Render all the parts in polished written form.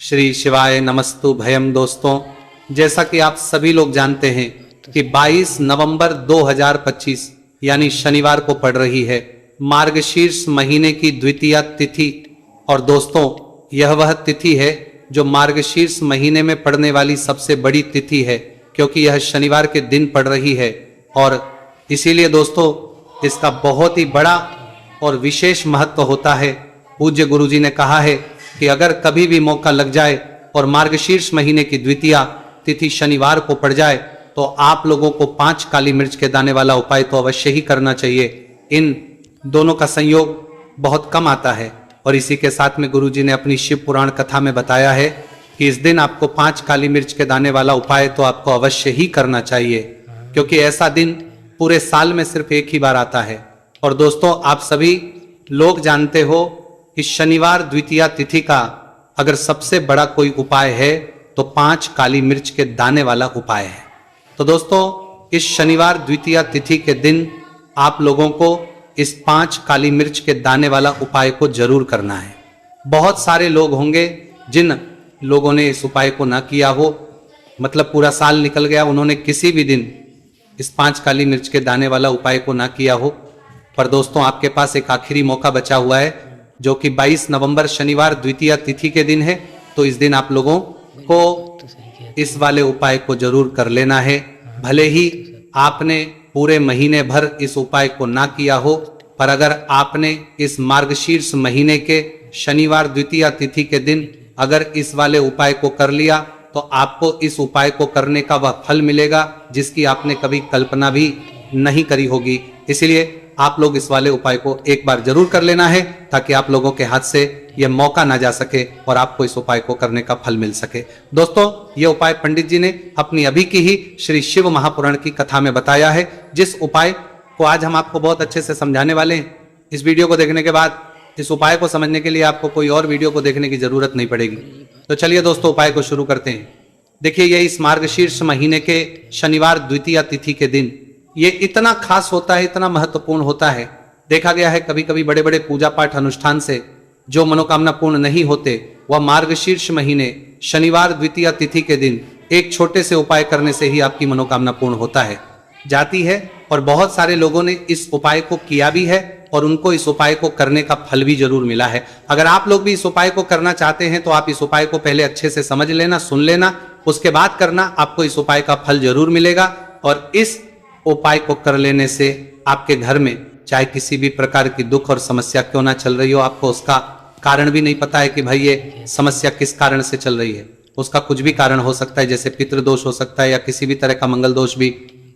श्री शिवाय नमस्तु भयम। दोस्तों, जैसा कि आप सभी लोग जानते हैं कि 22 नवंबर 2025 यानी शनिवार को पड़ रही है मार्गशीर्ष महीने की द्वितीया तिथि। और दोस्तों, यह वह तिथि है जो मार्गशीर्ष महीने में पड़ने वाली सबसे बड़ी तिथि है, क्योंकि यह शनिवार के दिन पड़ रही है। और इसीलिए दोस्तों, इसका बहुत ही बड़ा और विशेष महत्व होता है। पूज्य गुरुजी ने कहा है कि अगर कभी भी मौका लग जाए और मार्गशीर्ष महीने की द्वितीया तिथि शनिवार को पड़ जाए तो आप लोगों को 5 काली मिर्च के दाने वाला उपाय तो अवश्य ही करना चाहिए। इन दोनों का संयोग बहुत कम आता है और इसी के साथ में गुरुजी ने अपनी शिव पुराण कथा में बताया है कि इस दिन आपको 5 काली मिर्च के दाने वाला उपाय तो आपको अवश्य ही करना चाहिए, क्योंकि ऐसा दिन पूरे साल में सिर्फ एक ही बार आता है। और दोस्तों, आप सभी लोग जानते हो इस शनिवार द्वितीया तिथि का अगर सबसे बड़ा कोई उपाय है तो 5 काली मिर्च के दाने वाला उपाय है। तो दोस्तों, इस शनिवार द्वितीया तिथि के दिन आप लोगों को इस 5 काली मिर्च के दाने वाला उपाय को जरूर करना है। बहुत सारे लोग होंगे जिन लोगों ने इस उपाय को ना किया हो, मतलब पूरा साल निकल गया, उन्होंने किसी भी दिन इस 5 काली मिर्च के दाने वाला उपाय को ना किया हो। पर दोस्तों, आपके पास एक आखिरी मौका बचा हुआ है, जो कि 22 नवंबर शनिवार द्वितीया तिथि के दिन है। तो इस दिन आप लोगों को इस वाले उपाय को जरूर कर लेना है। भले ही आपने पूरे महीने भर इस उपाय को ना किया हो, पर अगर आपने इस मार्गशीर्ष महीने के शनिवार द्वितीया तिथि के दिन अगर इस वाले उपाय को कर लिया तो आपको इस उपाय को करने का वह फल मिलेगा जिसकी आपने कभी कल्पना भी नहीं करी होगी। इसलिए आप लोग इस वाले उपाय को एक बार जरूर कर लेना है, ताकि आप लोगों के हाथ से यह मौका ना जा सके और आपको इस उपाय को करने का फल मिल सके। दोस्तों, यह उपाय पंडित जी ने अपनी अभी की ही श्री शिव महापुराण की कथा में बताया है, जिस उपाय को आज हम आपको बहुत अच्छे से समझाने वाले हैं। इस वीडियो को देखने के बाद इस उपाय को समझने के लिए आपको कोई और वीडियो को देखने की जरूरत नहीं पड़ेगी। तो चलिए दोस्तों, उपाय को शुरू करते हैं। देखिए, यह इस मार्गशीर्ष महीने के शनिवार द्वितीया तिथि के दिन ये इतना खास होता है, इतना महत्वपूर्ण होता है। देखा गया है कभी कभी बड़े बड़े पूजा पाठ अनुष्ठान से जो मनोकामना पूर्ण नहीं होते, वह मार्गशीर्ष महीने शनिवार द्वितीया तिथि के दिन एक छोटे से उपाय करने से ही आपकी मनोकामना पूर्ण होता है जाती है। और बहुत सारे लोगों ने इस उपाय को किया भी है और उनको इस उपाय को करने का फल भी जरूर मिला है। अगर आप लोग भी इस उपाय को करना चाहते हैं तो आप इस उपाय को पहले अच्छे से समझ लेना, सुन लेना, उसके बाद करना, आपको इस उपाय का फल जरूर मिलेगा। और इस उपाय को कर लेने से आपके घर में चाहे किसी भी प्रकार की दुख और समस्या क्यों ना चल रही हो, आपको उसका कारण भी नहीं पता है कि भाई ये समस्या किस कारण से चल रही है। उसका कुछ भी कारण हो सकता है, जैसे पितृदोष हो सकता है या किसी भी तरह का मंगल दोष भी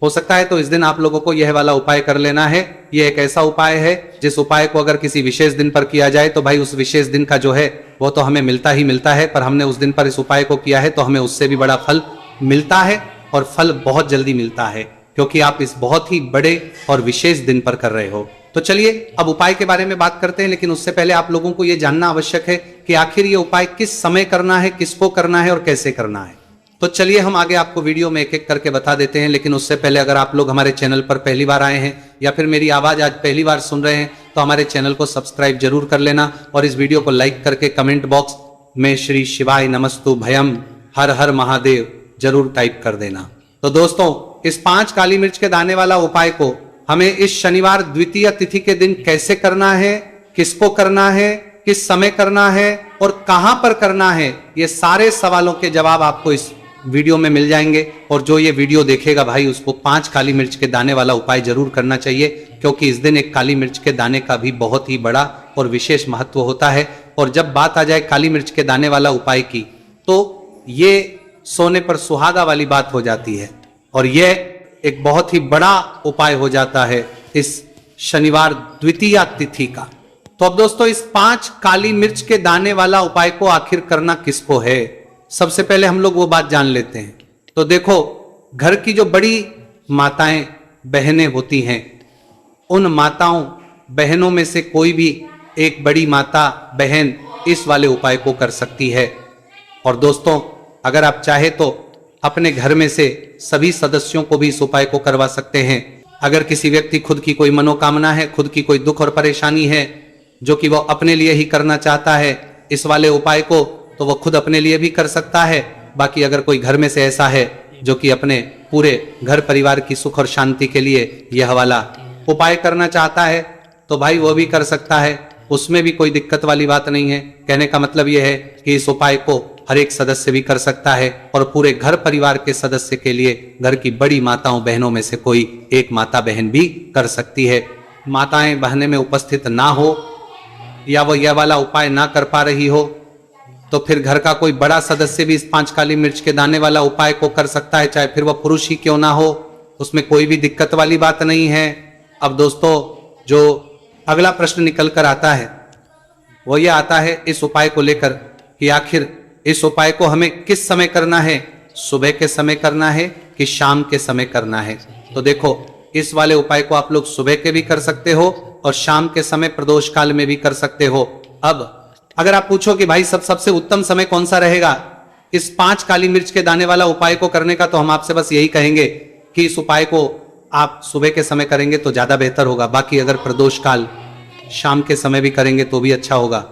हो सकता है। तो इस दिन आप लोगों को यह वाला उपाय कर लेना है। यह एक ऐसा उपाय है जिस उपाय को अगर किसी विशेष दिन पर किया जाए तो भाई उस विशेष दिन का जो है वो तो हमें मिलता ही मिलता है, पर हमने उस दिन पर इस उपाय को किया है तो हमें उससे भी बड़ा फल मिलता है, और फल बहुत जल्दी मिलता है, क्योंकि आप इस बहुत ही बड़े और विशेष दिन पर कर रहे हो। तो चलिए अब उपाय के बारे में बात करते हैं, लेकिन उससे पहले आप लोगों को यह जानना आवश्यक है कि आखिर ये उपाय किस समय करना है, किसको करना है और कैसे करना है। तो चलिए हम आगे आपको वीडियो में एक एक करके बता देते हैं। लेकिन उससे पहले अगर आप लोग हमारे चैनल पर पहली बार आए हैं या फिर मेरी आवाज आज पहली बार सुन रहे हैं तो हमारे चैनल को सब्सक्राइब जरूर कर लेना और इस वीडियो को लाइक करके कमेंट बॉक्स में श्री शिवाय नमस्तु भयम हर हर महादेव जरूर टाइप कर देना। तो दोस्तों, इस 5 काली मिर्च के दाने वाला उपाय को हमें इस शनिवार द्वितीय तिथि के दिन कैसे करना है, किसको करना है, किस समय करना है और कहां पर करना है, ये सारे सवालों के जवाब आपको इस वीडियो में मिल जाएंगे। और जो ये वीडियो देखेगा भाई, उसको 5 काली मिर्च के दाने वाला उपाय जरूर करना चाहिए, क्योंकि इस दिन एक काली मिर्च के दाने का भी बहुत ही बड़ा और विशेष महत्व होता है। और जब बात आ जाए काली मिर्च के दाने वाला उपाय की, तो ये सोने पर सुहागा वाली बात हो जाती है और यह एक बहुत ही बड़ा उपाय हो जाता है इस शनिवार द्वितीया तिथि का। तो अब दोस्तों, इस 5 काली मिर्च के दाने वाला उपाय को आखिर करना किसको है, सबसे पहले हम लोग वो बात जान लेते हैं। तो देखो, घर की जो बड़ी माताएं बहनें होती हैं, उन माताओं बहनों में से कोई भी एक बड़ी माता बहन इस वाले उपाय को कर सकती है। और दोस्तों, अगर आप चाहे तो अपने घर में से सभी सदस्यों को भी इस उपाय को करवा सकते हैं। अगर किसी व्यक्ति खुद की कोई मनोकामना है, खुद की कोई दुख और परेशानी है जो कि वो अपने लिए ही करना चाहता है, इस वाले उपाय को तो वो खुद अपने लिए भी कर सकता है। बाकी अगर कोई घर में से ऐसा है जो कि अपने पूरे घर परिवार की सुख और शांति के लिए यह वाला उपाय करना चाहता है तो भाई वो भी कर सकता है, उसमें भी कोई दिक्कत वाली बात नहीं है। कहने का मतलब यह है कि इस उपाय को हर एक सदस्य भी कर सकता है और पूरे घर परिवार के सदस्य के लिए घर की बड़ी माताओं बहनों में से कोई एक माता बहन भी कर सकती है। माताएं बहनें में उपस्थित ना हो या वो यह वाला उपाय ना कर पा रही हो तो फिर घर का कोई बड़ा सदस्य भी इस 5 काली मिर्च के दाने वाला उपाय को कर सकता है, चाहे फिर वह पुरुष ही क्यों ना हो, उसमें कोई भी दिक्कत वाली बात नहीं है। अब दोस्तों जो अगला प्रश्न निकल कर आता है वो ये आता है इस उपाय को लेकर कि आखिर इस उपाय को हमें किस समय करना है, सुबह के समय करना है कि शाम के समय करना है। तो देखो इस वाले उपाय को आप लोग सुबह के भी कर सकते हो और शाम के समय प्रदोष काल में भी कर सकते हो। अब अगर आप पूछो कि भाई सबसे उत्तम समय कौन सा रहेगा इस 5 काली मिर्च के दाने वाला उपाय को करने का, तो हम आपसे बस यही कहेंगे कि इस उपाय को आप सुबह के समय करेंगे तो ज्यादा बेहतर होगा। बाकी अगर प्रदोष काल शाम के समय भी करेंगे तो भी अच्छा होगा,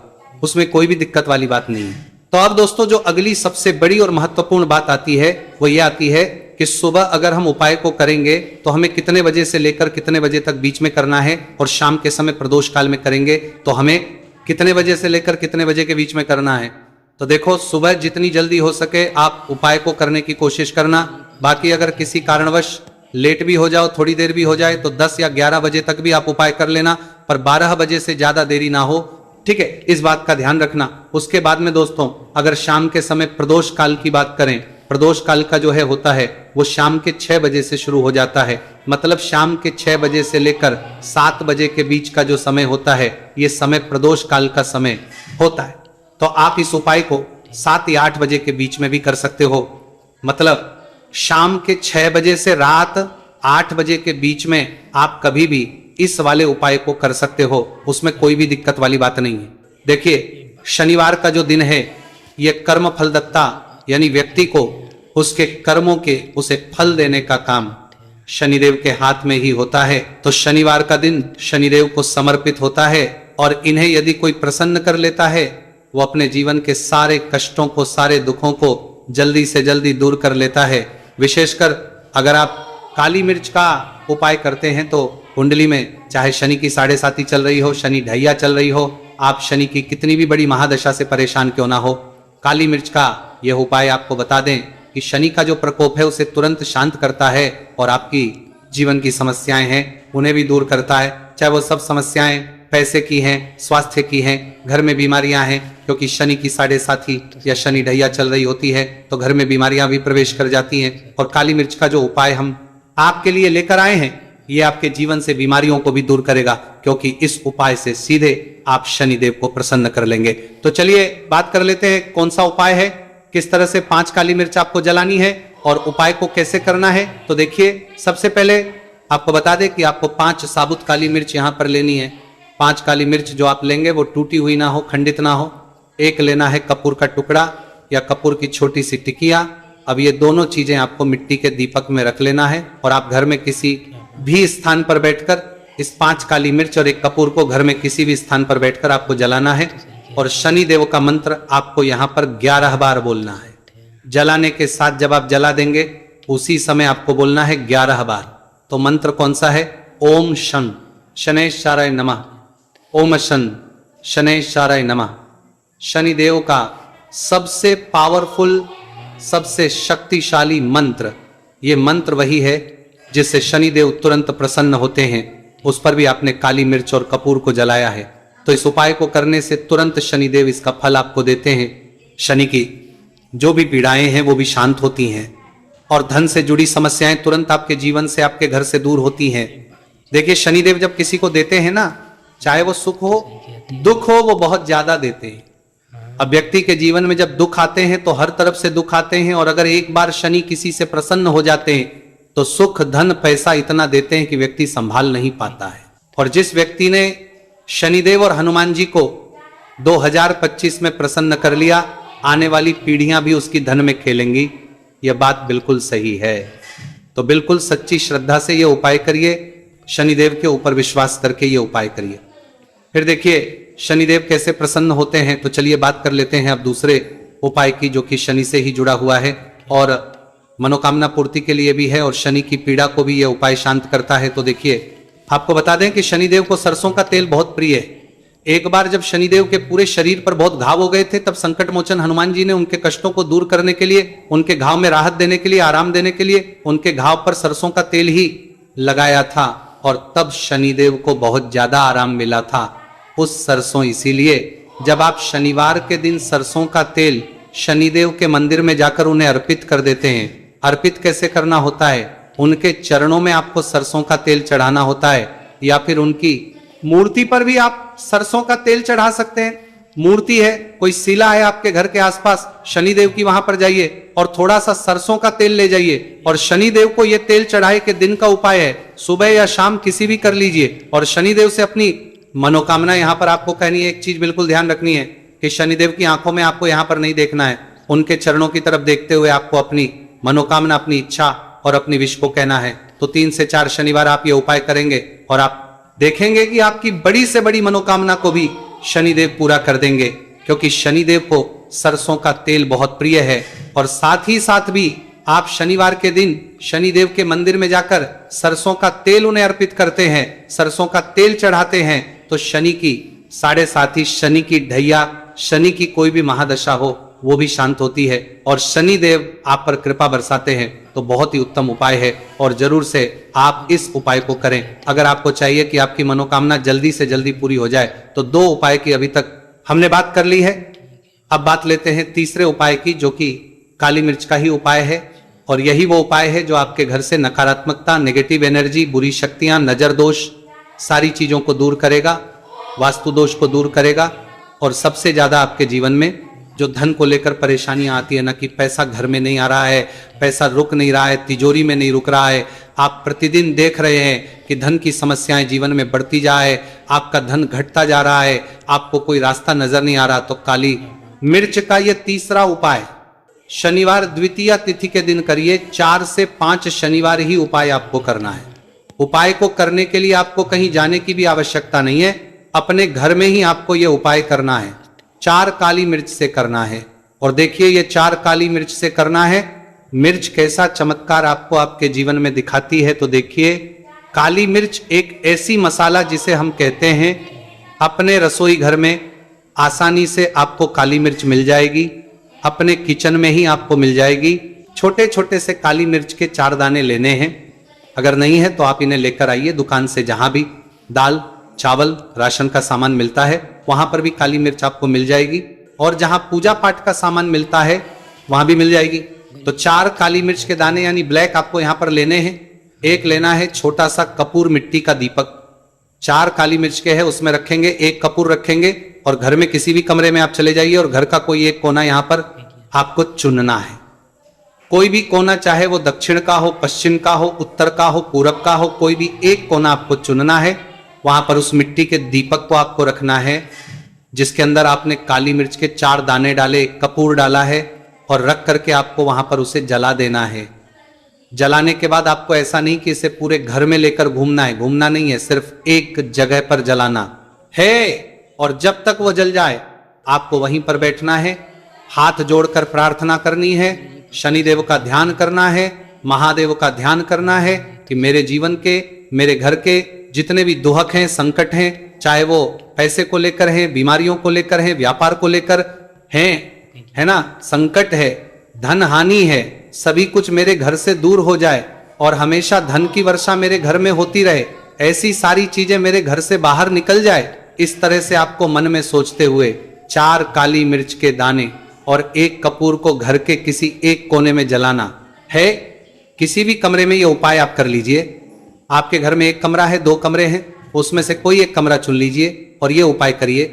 उसमें कोई भी दिक्कत वाली बात नहीं है। तो अब दोस्तों जो अगली सबसे बड़ी और महत्वपूर्ण बात आती है वो ये आती है कि सुबह अगर हम उपाय को करेंगे तो हमें कितने बजे से लेकर कितने बजे तक बीच में करना है, और शाम के समय प्रदोष काल में करेंगे तो हमें कितने बजे से लेकर कितने बजे के बीच में करना है। तो देखो सुबह जितनी जल्दी हो सके आप उपाय को करने की कोशिश करना। बाकी अगर किसी कारणवश लेट भी हो जाओ, थोड़ी देर भी हो जाए तो 10 या 11 बजे तक भी आप उपाय कर लेना, पर 12 बजे से ज्यादा देरी ना हो, ठीक है, इस बात का ध्यान रखना। उसके बाद में दोस्तों अगर शाम के समय प्रदोष काल की बात करें, प्रदोष काल का जो है होता है वो शाम के 6 बजे से शुरू हो जाता है। मतलब शाम के 6 बजे से लेकर 7 बजे के बीच का जो समय होता है ये समय प्रदोष काल का समय होता है। तो आप इस उपाय को 7 या 8 बजे के बीच में भी कर सकते हो। मतलब शाम के 6 बजे से रात 8 बजे के बीच में आप कभी भी इस वाले उपाय को कर सकते हो, उसमें कोई भी दिक्कत वाली बात नहीं है। देखिए शनिवार का जो दिन है ये कर्म फलदत्ता, यानी व्यक्ति को उसके कर्मों के उसे फल देने का काम शनिदेव के हाथ में ही होता है। तो शनिवार का दिन शनिदेव को समर्पित होता है और इन्हें यदि कोई प्रसन्न कर लेता है वो अपने जीवन के सारे कष्टों को, सारे दुखों को जल्दी से जल्दी दूर कर लेता है। विशेषकर अगर आप काली मिर्च का उपाय करते हैं तो कुंडली में चाहे शनि की 7.5 चल रही हो, शनि ढैया चल रही हो, आप शनि की कितनी भी बड़ी महादशा से परेशान क्यों ना हो, काली मिर्च का यह उपाय आपको बता दें कि शनि का जो प्रकोप है उसे तुरंत शांत करता है और आपकी जीवन की समस्याएं हैं उन्हें भी दूर करता है। चाहे वो सब समस्याएं पैसे की हैं, स्वास्थ्य की हैं, घर में बीमारियां हैं, क्योंकि शनि की 7.5 या शनि ढैया चल रही होती है तो घर में बीमारियां भी प्रवेश कर जाती हैं। और काली मिर्च का जो उपाय हम आपके लिए लेकर आए हैं ये आपके जीवन से बीमारियों को भी दूर करेगा, क्योंकि इस उपाय से सीधे आप शनिदेव को प्रसन्न कर लेंगे। तो चलिए बात कर लेते हैं कौन सा उपाय है, किस तरह से 5 काली मिर्च आपको जलानी है और उपाय को कैसे करना है। तो देखिए सबसे पहले आपको बता दें कि आपको 5 साबुत काली मिर्च यहां पर लेनी है। 5 काली मिर्च जो आप लेंगे वो टूटी हुई ना हो, खंडित ना हो। एक लेना है कपूर का टुकड़ा या कपूर की छोटी सी टिकिया। अब ये दोनों चीजें आपको मिट्टी के दीपक में रख लेना है और आप घर में किसी भी स्थान पर बैठकर इस 5 काली मिर्च और एक कपूर को घर में किसी भी स्थान पर बैठकर आपको जलाना है और शनि देव का मंत्र आपको यहाँ पर 11 बार बोलना है। जलाने के साथ जब आप जला देंगे उसी समय आपको बोलना है 11 बार। तो मंत्र कौन सा है? ओम शन शनैश्चराय नमः, ओम शन शनैश्चराय नमः। शनिदेव का सबसे पावरफुल, सबसे शक्तिशाली मंत्र, ये मंत्र वही है जिससे शनिदेव तुरंत प्रसन्न होते हैं। उस पर भी आपने काली मिर्च और कपूर को जलाया है, तो इस उपाय को करने से तुरंत शनिदेव इसका फल आपको देते हैं। शनि की जो भी पीड़ाएं हैं वो भी शांत होती हैं और धन से जुड़ी समस्याएं तुरंत आपके जीवन से, आपके घर से दूर होती हैं। देखिए शनिदेव जब किसी को देते हैं ना, चाहे वो सुख हो दुख हो, वो बहुत ज्यादा देते हैं। अब व्यक्ति के जीवन में जब दुख आते हैं तो हर तरफ से दुख आते हैं, और अगर एक बार शनि किसी से प्रसन्न हो जाते हैं तो सुख धन पैसा इतना देते हैं कि व्यक्ति संभाल नहीं पाता है। और जिस व्यक्ति ने शनिदेव और हनुमान जी को 2025 में प्रसन्न कर लिया, आने वाली पीढ़ियां भी उसकी धन में खेलेंगी। यह बात बिल्कुल सही है। तो बिल्कुल सच्ची श्रद्धा से यह उपाय करिए, शनिदेव के ऊपर विश्वास करके यह उपाय करिए। फिर देखिए शनिदेव कैसे प्रसन्न होते हैं। तो चलिए बात कर लेते हैं अब दूसरे उपाय की जो कि शनि से ही जुड़ा हुआ है और मनोकामना पूर्ति के लिए भी है और शनि की पीड़ा को भी यह उपाय शांत करता है। तो देखिए, आपको बता दें कि शनिदेव को सरसों का तेल बहुत प्रिय है। एक बार जब शनिदेव के पूरे शरीर पर बहुत घाव हो गए थे, तब संकट मोचन हनुमान जी ने उनके कष्टों को दूर करने के लिए, उनके घाव में राहत देने के लिए, आराम देने के लिए उनके घाव पर सरसों का तेल ही लगाया था और तब शनिदेव को बहुत ज्यादा आराम मिला था। उस सरसों, इसीलिए जब आप शनिवार के दिन सरसों का तेल शनिदेव के मंदिर में जाकर उन्हें अर्पित कर देते हैं। अर्पित कैसे करना होता है? उनके चरणों में आपको सरसों का तेल चढ़ाना होता है या फिर उनकी मूर्ति पर भी आप सरसों का तेल चढ़ा सकते हैं। मूर्ति है, कोई शिला है आपके घर के आसपास, शनिदेव की, वहां पर जाइए और थोड़ा सा सरसों का तेल ले जाइए और शनिदेव को यह तेल चढ़ाए के दिन का उपाय है, सुबह या शाम किसी भी कर लीजिए और शनिदेव से अपनी मनोकामना यहां पर आपको कहनी है। एक चीज बिल्कुल ध्यान रखनी है कि शनिदेव की आंखों में आपको यहां पर नहीं देखना है, उनके चरणों की तरफ देखते हुए आपको अपनी मनोकामना, अपनी इच्छा और अपनी विश को कहना है। तो 3 से 4 शनिवार आप ये उपाय करेंगे और आप देखेंगे कि आपकी बड़ी से बड़ी मनोकामना को भी शनिदेव पूरा कर देंगे, क्योंकि शनिदेव को सरसों का तेल बहुत प्रिय है। और साथ ही साथ भी आप शनिवार के दिन शनिदेव के मंदिर में जाकर सरसों का तेल उन्हें अर्पित करते हैं, सरसों का तेल चढ़ाते हैं, तो शनि की 7.5 शनि की ढैया, शनि की कोई भी महादशा हो वो भी शांत होती है और शनिदेव आप पर कृपा बरसाते हैं। तो बहुत ही उत्तम उपाय है और जरूर से आप इस उपाय को करें। अगर आपको चाहिए कि आपकी मनोकामना जल्दी से जल्दी पूरी हो जाए तो 2 उपाय की अभी तक हमने बात कर ली है। अब बात लेते हैं तीसरे उपाय की, जो कि काली मिर्च का ही उपाय है और यही वो उपाय है जो आपके घर से नकारात्मकता, नेगेटिव एनर्जी, बुरी शक्तियां, नजर दोष, सारी चीजों को दूर करेगा, वास्तु दोष को दूर करेगा और सबसे ज्यादा आपके जीवन में जो धन को लेकर परेशानियां आती है ना, कि पैसा घर में नहीं आ रहा है, पैसा रुक नहीं रहा है, तिजोरी में नहीं रुक रहा है, आप प्रतिदिन देख रहे हैं कि धन की समस्याएं जीवन में बढ़ती जा है, आपका धन घटता जा रहा है, आपको कोई रास्ता नजर नहीं आ रहा, तो काली मिर्च का यह तीसरा उपाय शनिवार द्वितीया तिथि के दिन करिए। 4 से 5 शनिवार ही उपाय आपको करना है। उपाय को करने के लिए आपको कहीं जाने की भी आवश्यकता नहीं है, अपने घर में ही आपको यह उपाय करना है। 4 काली मिर्च से करना है और देखिए ये 4 काली मिर्च से करना है। मिर्च कैसा चमत्कार आपको आपके जीवन में दिखाती है, तो देखिए, काली मिर्च एक ऐसी मसाला जिसे हम कहते हैं अपने रसोई घर में आसानी से आपको काली मिर्च मिल जाएगी, अपने किचन में ही आपको मिल जाएगी। छोटे छोटे से काली मिर्च के 4 दाने लेने हैं। अगर नहीं है तो आप इन्हें लेकर आइए दुकान से, जहां भी दाल, चावल, राशन का सामान मिलता है वहां पर भी काली मिर्च आपको मिल जाएगी और जहां पूजा पाठ का सामान मिलता है वहां भी मिल जाएगी। तो 4 काली मिर्च के दाने यानी ब्लैक आपको यहां पर लेने हैं। एक लेना है छोटा सा कपूर मिट्टी का दीपक, 4 काली मिर्च के है उसमें रखेंगे, 1 कपूर रखेंगे और घर में किसी भी कमरे में आप चले जाइए और घर का कोई एक कोना यहां पर आपको चुनना है। कोई भी कोना, चाहे वो दक्षिण का हो, पश्चिम का हो, उत्तर का हो, पूरब का हो, कोई भी एक कोना आपको चुनना है। वहां पर उस मिट्टी के दीपक को आपको रखना है जिसके अंदर आपने काली मिर्च के 4 दाने डाले, कपूर डाला है और रख करके आपको वहां पर उसे जला देना है। जलाने के बाद आपको ऐसा नहीं कि इसे पूरे घर में लेकर घूमना है, घूमना नहीं है, सिर्फ एक जगह पर जलाना है और जब तक वो जल जाए आपको वहीं पर बैठना है, हाथ जोड़कर प्रार्थना करनी है, शनिदेव का ध्यान करना है, महादेव का ध्यान करना है कि मेरे जीवन के, मेरे घर के जितने भी दुहक हैं, संकट हैं, चाहे वो पैसे को लेकर हैं, बीमारियों को लेकर हैं, व्यापार को लेकर हैं, है ना, संकट है, धन हानि है, सभी कुछ मेरे घर से दूर हो जाए और हमेशा धन की वर्षा मेरे घर में होती रहे, ऐसी सारी चीजें मेरे घर से बाहर निकल जाए। इस तरह से आपको मन में सोचते हुए 4 काली मिर्च के दाने और 1 कपूर को घर के किसी एक कोने में जलाना है। किसी भी कमरे में ये उपाय आप कर लीजिए। आपके घर में 1 कमरा है, 2 कमरे हैं, उसमें से कोई एक कमरा चुन लीजिए और ये उपाय करिए।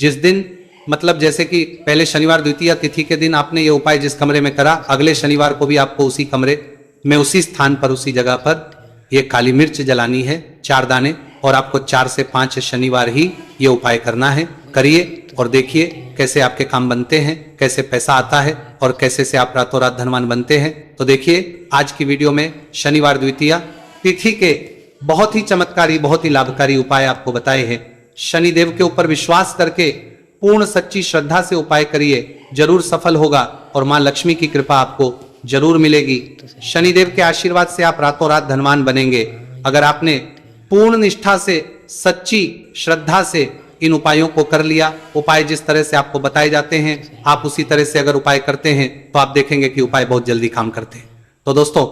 जिस दिन, मतलब जैसे कि पहले शनिवार द्वितीया तिथि के दिन आपने ये उपाय जिस कमरे में करा, अगले शनिवार को भी आपको उसी कमरे में, उसी स्थान पर, उसी जगह पर ये काली मिर्च जलानी है, 4 दाने, और आपको 4 से 5 शनिवार ही ये उपाय करना है। करिए और देखिए कैसे आपके काम बनते हैं, कैसे पैसा आता है और कैसे से आप रातों रात धनवान बनते हैं। तो देखिए आज की वीडियो में शनिवार द्वितीया तिथि के बहुत ही चमत्कारी, बहुत ही लाभकारी उपाय आपको बताए हैं। शनिदेव के ऊपर विश्वास करके पूर्ण सच्ची श्रद्धा से उपाय करिए, जरूर सफल होगा और मां लक्ष्मी की कृपा आपको जरूर मिलेगी। शनिदेव के आशीर्वाद से आप रातों रात धनवान बनेंगे। अगर आपने पूर्ण निष्ठा से, सच्ची श्रद्धा से इन उपायों को कर लिया, उपाय जिस तरह से आपको बताए जाते हैं आप उसी तरह से अगर उपाय करते हैं तो आप देखेंगे कि उपाय बहुत जल्दी काम करते हैं। तो दोस्तों,